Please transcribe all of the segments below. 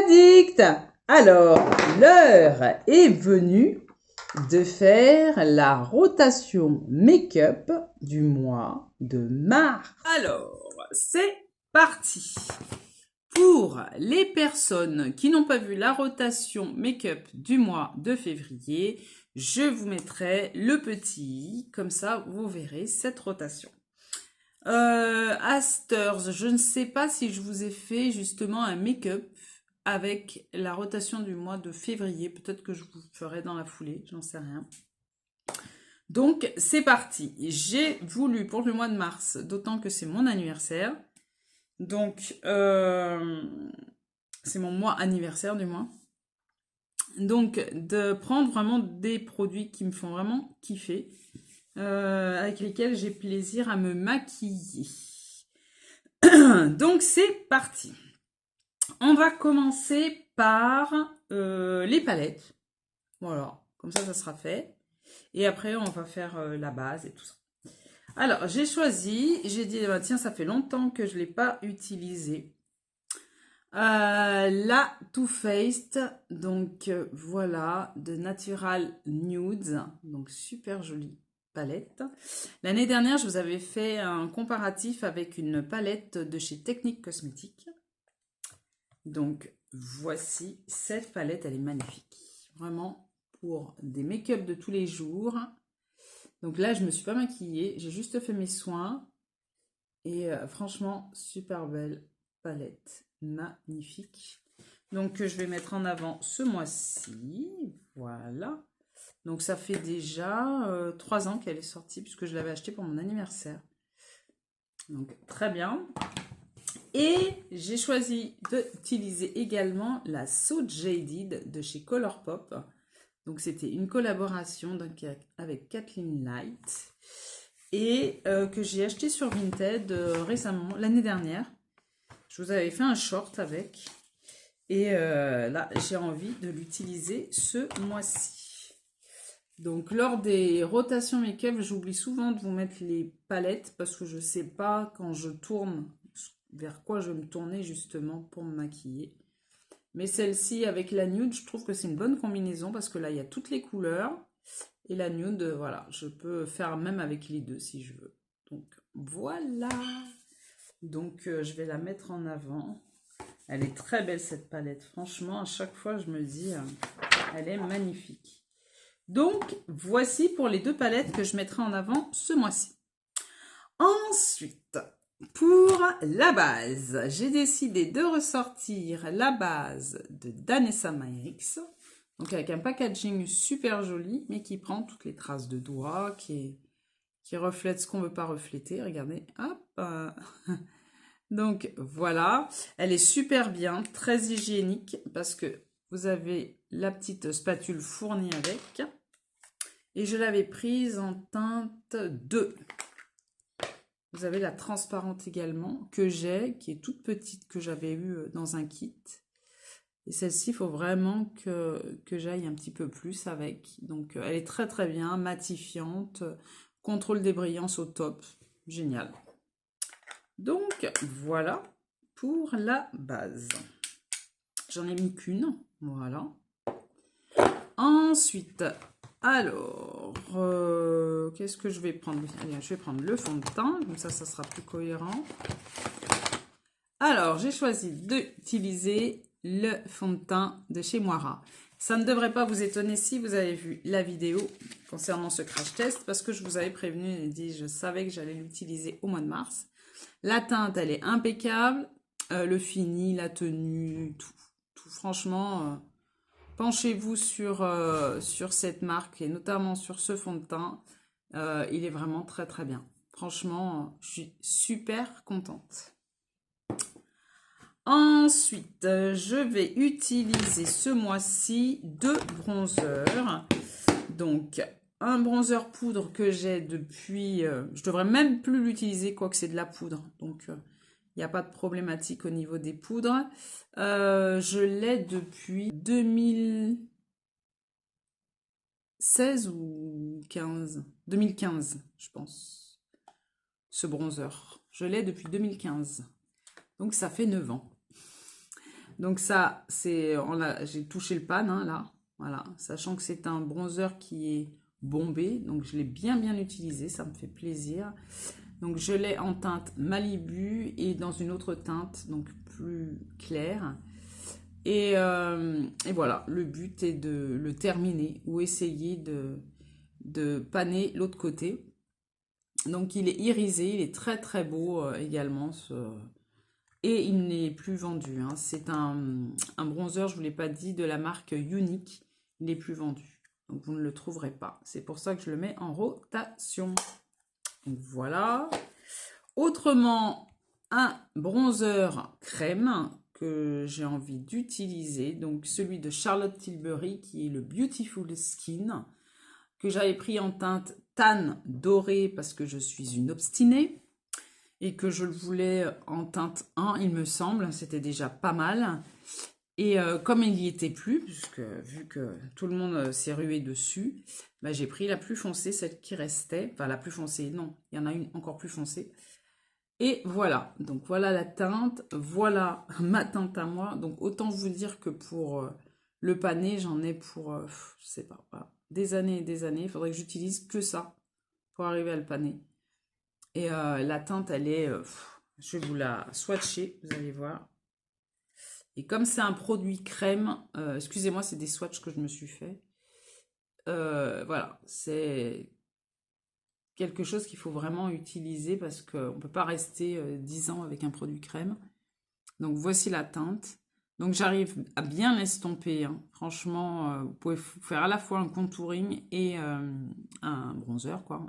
addict! Alors, l'heure est venue de faire la rotation make-up du mois de mars. Alors, c'est parti! Pour les personnes qui n'ont pas vu la rotation make-up du mois de février, je vous mettrai le petit i, comme ça vous verrez cette rotation. Asters, je ne sais pas si je vous ai fait justement un make-up avec la rotation du mois de février. Peut-être que je vous ferai dans la foulée, j'en sais rien. Donc, c'est parti. J'ai voulu pour le mois de mars, d'autant que c'est mon anniversaire. Donc, c'est mon mois anniversaire du mois. Donc, de prendre vraiment des produits qui me font vraiment kiffer. Avec lesquels j'ai plaisir à me maquiller. Donc c'est parti. On va commencer par les palettes. Voilà, comme ça sera fait. Et après on va faire la base et tout ça. Alors j'ai choisi, j'ai dit bah, tiens ça fait longtemps que je ne l'ai pas utilisé. La Too Faced, donc voilà, de Natural Nudes, donc super jolie palette. L'année dernière, je vous avais fait un comparatif avec une palette de chez Technique Cosmétique. Donc, voici cette palette, elle est magnifique. Vraiment pour des make-up de tous les jours. Donc là, je ne me suis pas maquillée, j'ai juste fait mes soins. Et franchement, super belle palette, magnifique. Donc, je vais mettre en avant ce mois-ci, voilà. Donc, ça fait déjà 3 ans qu'elle est sortie, puisque je l'avais achetée pour mon anniversaire. Donc, très bien. Et j'ai choisi d'utiliser également la So Jaded de chez Colourpop. Donc, c'était une collaboration avec Kathleen Light. Et que j'ai acheté sur Vinted récemment, l'année dernière. Je vous avais fait un short avec. Et là, j'ai envie de l'utiliser ce mois-ci. Donc, lors des rotations make-up, j'oublie souvent de vous mettre les palettes parce que je ne sais pas quand je tourne vers quoi je vais me tourner justement pour me maquiller. Mais celle-ci avec la nude, je trouve que c'est une bonne combinaison parce que là, il y a toutes les couleurs. Et la nude, voilà, je peux faire même avec les deux si je veux. Donc, voilà. Donc, je vais la mettre en avant. Elle est très belle cette palette. Franchement, à chaque fois, je me dis, elle est magnifique. Donc, voici pour les 2 palettes que je mettrai en avant ce mois-ci. Ensuite, pour la base, j'ai décidé de ressortir la base de Danessa Myricks. Donc, avec un packaging super joli, mais qui prend toutes les traces de doigts, qui reflète ce qu'on ne veut pas refléter. Regardez, hop. Donc, voilà. Elle est super bien, très hygiénique, parce que vous avez la petite spatule fournie avec. Et je l'avais prise en teinte 2. Vous avez la transparente également, que j'ai, qui est toute petite, que j'avais eue dans un kit. Et celle-ci, il faut vraiment que j'aille un petit peu plus avec. Donc, elle est très très bien, matifiante, contrôle des brillances au top. Génial. Donc, voilà pour la base. J'en ai mis qu'une, voilà. Ensuite, alors, qu'est-ce que je vais prendre? Allez, je vais prendre le fond de teint, comme ça sera plus cohérent. Alors, j'ai choisi d'utiliser le fond de teint de chez Moira. Ça ne devrait pas vous étonner si vous avez vu la vidéo concernant ce crash test, parce que je vous avais prévenu et dit, je savais que j'allais l'utiliser au mois de mars. La teinte, elle est impeccable. Le fini, la tenue, tout franchement, penchez-vous sur cette marque et notamment sur ce fond de teint. Il est vraiment très très bien. Franchement, je suis super contente. Ensuite, je vais utiliser ce mois-ci 2 bronzers. Donc, un bronzer poudre que j'ai depuis... je devrais même plus l'utiliser, quoique c'est de la poudre. Donc, il n'y a pas de problématique au niveau des poudres. Je l'ai depuis 2016 ou 15 2015, je pense. Ce bronzer. Je l'ai depuis 2015. Donc, ça fait 9 ans. Donc ça, c'est, j'ai touché le pan, hein, là. Voilà, sachant que c'est un bronzer qui est bombé. Donc je l'ai bien utilisé, ça me fait plaisir. Donc je l'ai en teinte Malibu et dans une autre teinte, donc plus claire. Et voilà, le but est de le terminer ou essayer de paner l'autre côté. Donc il est irisé, il est très beau également. Et il n'est plus vendu, hein. C'est un bronzer, je ne vous l'ai pas dit, de la marque Unique. Il n'est plus vendu. Donc vous ne le trouverez pas. C'est pour ça que je le mets en rotation. Donc voilà. Autrement, un bronzer crème que j'ai envie d'utiliser. Donc celui de Charlotte Tilbury qui est le Beautiful Skin. Que j'avais pris en teinte tan dorée parce que je suis une obstinée. Et que je le voulais en teinte 1, il me semble. C'était déjà pas mal. Et comme il n'y était plus, puisque vu que tout le monde s'est rué dessus, bah, j'ai pris la plus foncée, celle qui restait. Enfin, la plus foncée, non, il y en a une encore plus foncée. Et voilà, donc voilà la teinte, voilà ma teinte à moi. Donc autant vous dire que pour le pané, j'en ai pour, je sais pas, voilà, des années et des années. Il faudrait que j'utilise que ça pour arriver à le paner. Et la teinte, elle est, je vais vous la swatcher, vous allez voir. Et comme c'est un produit crème, excusez-moi, c'est des swatchs que je me suis fait. Voilà, c'est quelque chose qu'il faut vraiment utiliser parce qu'on ne peut pas rester 10 ans avec un produit crème. Donc voici la teinte. Donc j'arrive à bien l'estomper, hein. Franchement, vous pouvez faire à la fois un contouring et un bronzer, quoi.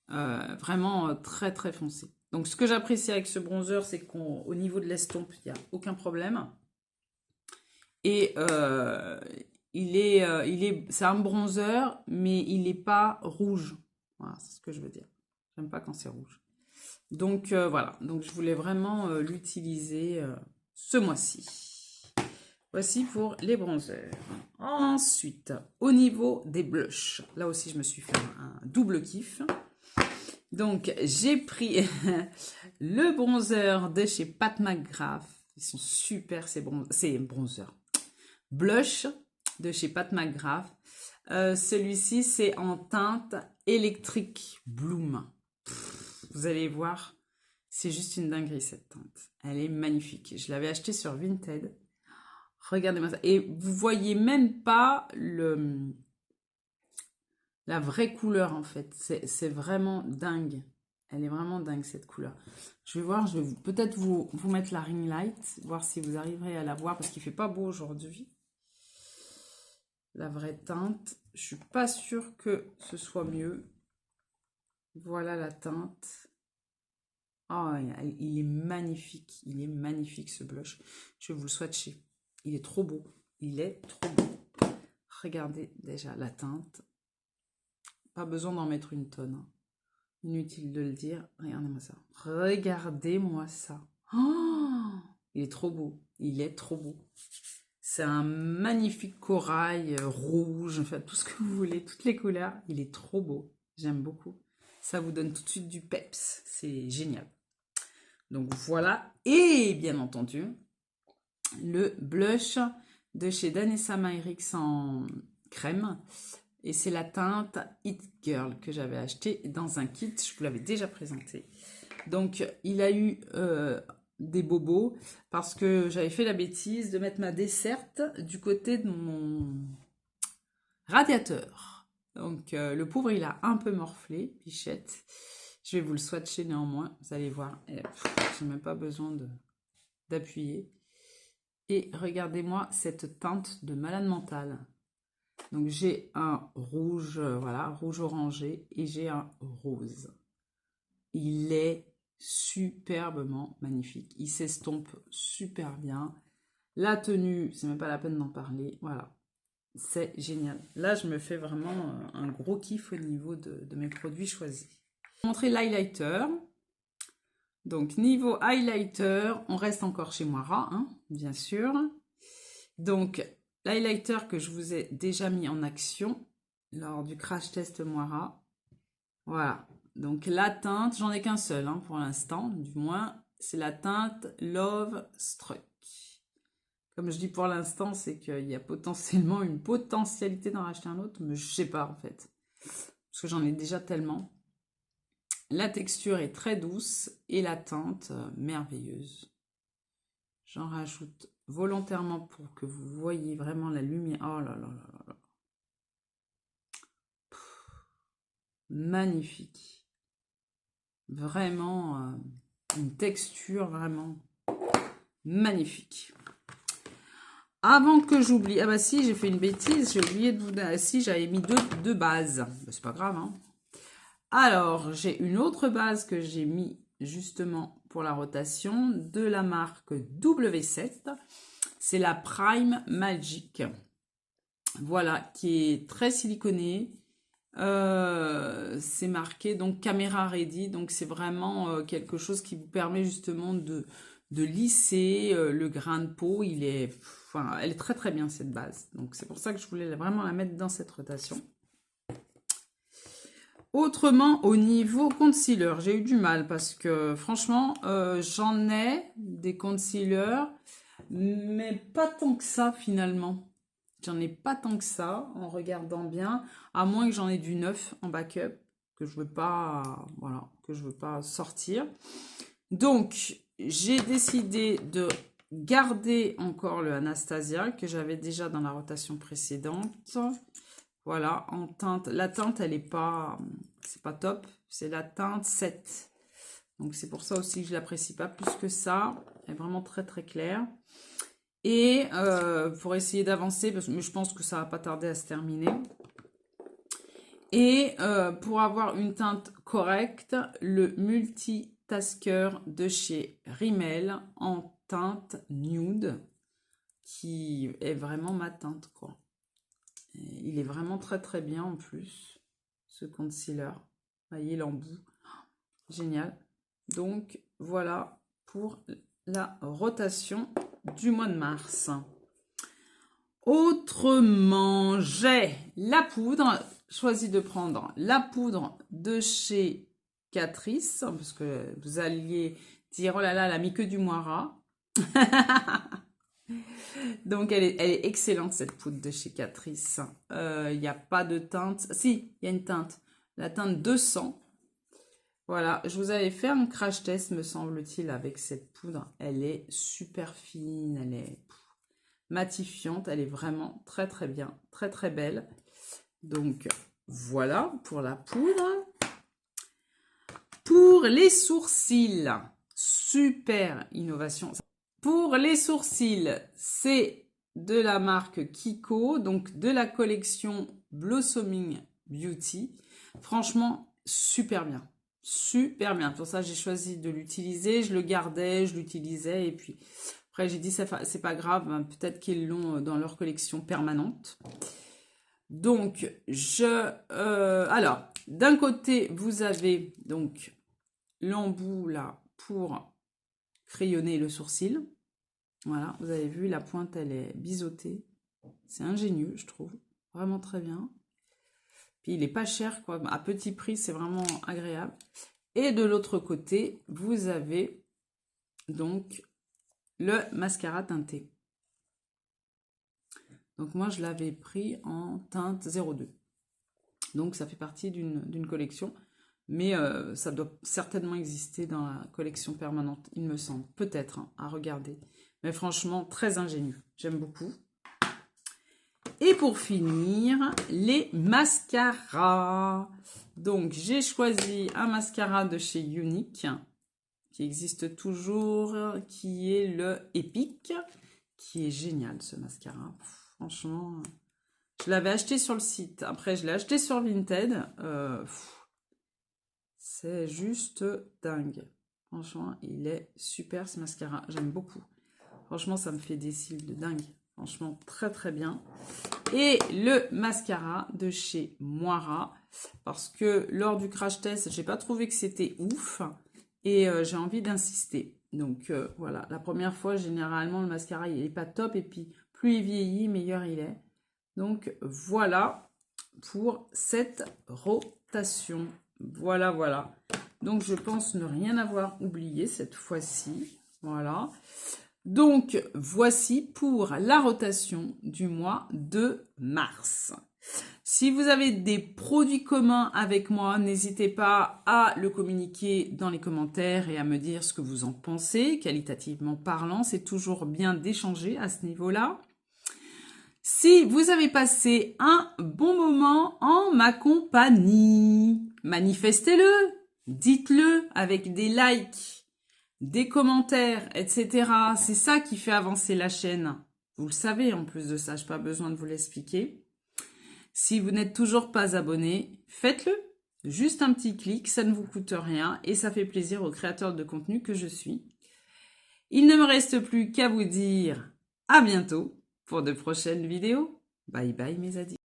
Vraiment très foncé. Donc ce que j'apprécie avec ce bronzer, c'est qu'au niveau de l'estompe, il n'y a aucun problème. Et c'est un bronzer, mais il n'est pas rouge. Voilà, c'est ce que je veux dire. J'aime pas quand c'est rouge. Donc voilà, donc je voulais vraiment l'utiliser ce mois-ci. Voici pour les bronzers. Ensuite, au niveau des blushs, là aussi je me suis fait un double kiff. Donc j'ai pris le bronzer de chez Pat McGrath. Ils sont super ces bronzers. Blush de chez Pat McGrath. Celui-ci, c'est en teinte Electric Bloom. Vous allez voir, c'est juste une dinguerie cette teinte. Elle est magnifique. Je l'avais acheté sur Vinted. Regardez-moi ça. Et vous voyez même pas la vraie couleur en fait. C'est vraiment dingue. Elle est vraiment dingue cette couleur. Je vais voir, je vais peut-être vous mettre la ring light, voir si vous arriverez à la voir parce qu'il fait pas beau aujourd'hui. La vraie teinte, je suis pas sûre que ce soit mieux. Voilà la teinte. Oh, il est magnifique. Il est magnifique ce blush. Je vais vous le swatcher. Il est trop beau. Il est trop beau. Regardez déjà la teinte. Pas besoin d'en mettre une tonne, hein. Inutile de le dire. Regardez-moi ça. Regardez-moi ça. Oh, il est trop beau. Il est trop beau. C'est un magnifique corail rouge. Enfin, tout ce que vous voulez. Toutes les couleurs. Il est trop beau. J'aime beaucoup. Ça vous donne tout de suite du peps. C'est génial. Donc voilà. Et bien entendu, le blush de chez Danessa Myricks en crème. Et c'est la teinte It Girl que j'avais acheté dans un kit. Je vous l'avais déjà présenté. Donc, il a eu des bobos parce que j'avais fait la bêtise de mettre ma desserte du côté de mon radiateur. Donc, le pauvre, il a un peu morflé, Pichette. Je vais vous le swatcher néanmoins. Vous allez voir. Je n'ai même pas besoin d'appuyer. Et regardez-moi cette teinte de malade mental. Donc j'ai un rouge, voilà, rouge orangé et j'ai un rose. Il est superbement magnifique. Il s'estompe super bien. La tenue, c'est même pas la peine d'en parler. Voilà, c'est génial. Là, je me fais vraiment un gros kiff au niveau de mes produits choisis. Je vais vous montrer l'highlighter. Donc niveau highlighter, on reste encore chez Moira, hein, bien sûr. Donc l'highlighter que je vous ai déjà mis en action lors du crash test Moira. Voilà. Donc la teinte, j'en ai qu'un seul hein, pour l'instant, du moins, c'est la teinte Love Struck. Comme je dis pour l'instant, c'est qu'il y a potentiellement une potentialité d'en racheter un autre, mais je sais pas en fait. Parce que j'en ai déjà tellement. La texture est très douce et la teinte merveilleuse. J'en rajoute volontairement pour que vous voyez vraiment la lumière. Oh là là là là. Magnifique. Vraiment une texture vraiment magnifique. Avant que j'oublie, ah bah si, j'ai fait une bêtise, j'ai oublié de vous... Si, j'avais mis deux bases. Bah, c'est pas grave, hein. Alors, j'ai une autre base que j'ai mis justement pour la rotation de la marque W7. C'est la Prime Magic. Voilà, qui est très siliconée. C'est marqué donc caméra ready. Donc, c'est vraiment quelque chose qui vous permet justement de lisser le grain de peau. Elle est très très bien cette base. Donc, c'est pour ça que je voulais vraiment la mettre dans cette rotation. Autrement, au niveau concealer, j'ai eu du mal parce que franchement, j'en ai des concealers, mais pas tant que ça finalement. J'en ai pas tant que ça en regardant bien, à moins que j'en ai du neuf en backup que je veux pas, voilà, que je veux pas sortir. Donc, j'ai décidé de garder encore le Anastasia que j'avais déjà dans la rotation précédente. Voilà, en teinte, la teinte, elle est pas, c'est pas top, c'est la teinte 7. Donc, c'est pour ça aussi que je l'apprécie pas plus que ça. Elle est vraiment très, très claire. Et pour essayer d'avancer, mais je pense que ça va pas tarder à se terminer. Et pour avoir une teinte correcte, le Multitasker de chez Rimmel en teinte nude, qui est vraiment ma teinte, quoi. Il est vraiment très très bien en plus, ce concealer. Vous voyez l'embout. Génial. Donc voilà pour la rotation du mois de mars. Autrement, j'ai la poudre. Choisi de prendre la poudre de chez Catrice, parce que vous alliez dire, oh là là, elle a mis que du Moira. Donc, elle est excellente, cette poudre de chez Catrice. Il n'y a pas de teinte. Si, il y a une teinte. La teinte 200. Voilà, je vous avais fait un crash test, me semble-t-il, avec cette poudre. Elle est super fine, elle est matifiante. Elle est vraiment très, très bien. Très, très belle. Donc, voilà pour la poudre. Pour les sourcils, super innovation. Pour les sourcils, c'est de la marque Kiko, donc de la collection Blossoming Beauty. Franchement, super bien. Super bien. Pour ça, j'ai choisi de l'utiliser. Je le gardais, je l'utilisais. Et puis, après, j'ai dit, c'est pas grave. Hein, peut-être qu'ils l'ont dans leur collection permanente. Donc, alors, d'un côté, vous avez donc l'embout là pour crayonner le sourcil. Voilà, vous avez vu, la pointe, elle est biseautée. C'est ingénieux, je trouve. Vraiment très bien. Puis, il n'est pas cher, quoi. À petit prix, c'est vraiment agréable. Et de l'autre côté, vous avez donc le mascara teinté. Donc, moi, je l'avais pris en teinte 02. Donc, ça fait partie d'une collection. Mais ça doit certainement exister dans la collection permanente, il me semble. Peut-être, hein, à regarder. Mais franchement, très ingénieux. J'aime beaucoup. Et pour finir, les mascaras. Donc, j'ai choisi un mascara de chez Unique, qui existe toujours, qui est le Epic, qui est génial, ce mascara. Franchement, je l'avais acheté sur le site. Après, je l'ai acheté sur Vinted. C'est juste dingue. Franchement, il est super ce mascara. J'aime beaucoup. Franchement, ça me fait des cils de dingue. Franchement, très très bien. Et le mascara de chez Moira. Parce que lors du crash test, j'ai pas trouvé que c'était ouf. Et j'ai envie d'insister. Donc voilà, la première fois, généralement, le mascara, il est pas top. Et puis, plus il vieillit, meilleur il est. Donc voilà pour cette rotation. Voilà, voilà. Donc, je pense ne rien avoir oublié cette fois-ci. Voilà. Donc, voici pour la rotation du mois de mars. Si vous avez des produits communs avec moi, n'hésitez pas à le communiquer dans les commentaires et à me dire ce que vous en pensez. Qualitativement parlant, c'est toujours bien d'échanger à ce niveau-là. Si vous avez passé un bon moment en ma compagnie, manifestez-le, dites-le avec des likes, des commentaires, etc. C'est ça qui fait avancer la chaîne. Vous le savez en plus de ça, je n'ai pas besoin de vous l'expliquer. Si vous n'êtes toujours pas abonné, faites-le. Juste un petit clic, ça ne vous coûte rien et ça fait plaisir aux créateurs de contenu que je suis. Il ne me reste plus qu'à vous dire à bientôt pour de prochaines vidéos. Bye bye mes addicts.